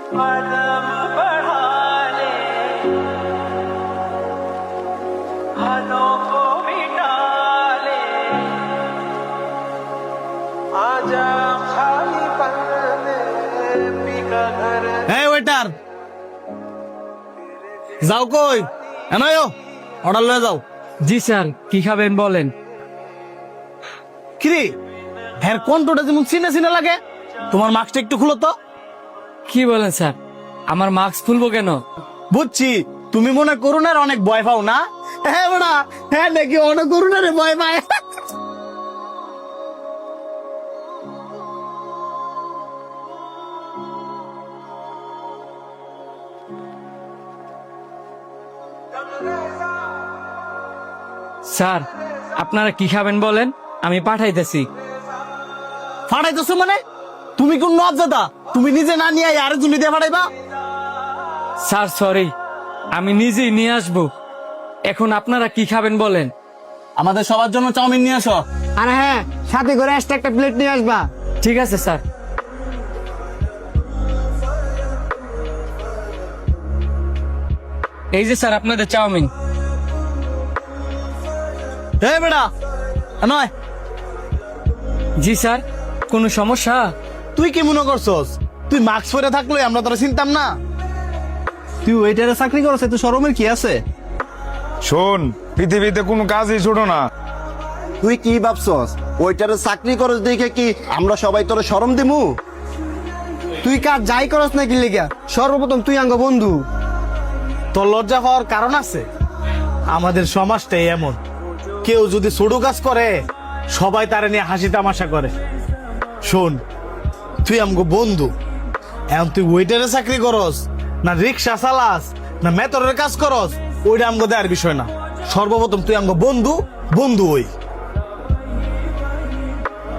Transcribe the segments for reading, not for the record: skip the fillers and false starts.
कदम बढ़ा ले, हाथों को मिटा ले, आजा खाली पल में पी का घर। এই ওয়েটার, যাও কই? এনায়ো অর্ডার লয়ে যাও। জি স্যার, কি খাবেন বলেন। কিরে, হ্যাঁ কণ্ঠটা যেমন চিনে চিনে লাগে। তোমার মাস্কটা একটু খুলো তো। কি বলেন স্যার, আমার মাস্ক খুলবো কেন? বুঝছি, তুমি মনে করুণার অনেক ভয় পাও না? হ্যাঁ বড়া, হ্যাঁ নাকি অনেক করুণারে ভয় পায়। স্যার, আপনারা কি খাবেন বলেন, আমি পাঠাইতেছি। ফাটাইতেছো মানে? তুমি কোন নজ্জাদা? তুমি নিজে না নিয়ে আরে জুলি দিয়ে ফাটাইবা? স্যার সরি, আমি নিজেই নিয়ে আসবো। এখন আপনারা কি খাবেন বলেন। আমাদের সবার জন্য চাউমিন নিয়ে আসো। আর হ্যাঁ, সাথে করে এক্সট্রা একটা প্লেট নিয়ে আসবা। ঠিক আছে স্যার। এই যে স্যার আপনাদের চাউমিন। এই বেটা, নয় জি স্যার, কোনো সমস্যা? তুই কি মনে করছস তুই মাস্ক পরে থাকলে আমরা তোরা চিনতাম না? তুই ওয়েটারে চাকরি করছ, তো শরমের কি আছে? শোন, পৃথিবীতে কোনো কাজই ছোট না। তুই কি ভাবছস ওইটারে চাকরি করস দেখে কি আমরা সবাই তোরে শরম দিমু? তুই কাজ যাই করস না কি লেগা, সর্বপ্রথম তুই আঙ্গ বন্ধু। তোর লজ্জা হওয়ার কারণ আছে। আমাদের সমাজটাই এমন, কেউ যদি ছোট কাজ করে সবাই তারে নিয়ে হাসি তামাশা করে। শোন, তুই আমগো বন্ধু, এখন তুই ওয়েটারে চাকরি করস না রিক্সা চালাস না মেতরের কাজ করস, ওইটা আমগো দেওয়ার বিষয় না। সর্বপ্রথম তুই আমগো বন্ধু, বন্ধু ওই।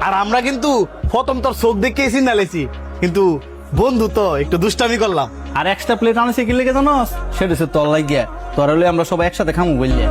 আর আমরা কিন্তু প্রথম তোর চোখ দেখেই চিনালেছি, কিন্তু বন্ধু তো একটু দুষ্টামি করলাম। আর এক্সট্রা প্লেট আনছে কি লেগে জানোস? সেটা হচ্ছে তোর লাগিয়া, তোর হলে আমরা সবাই একসাথে খামু বললে।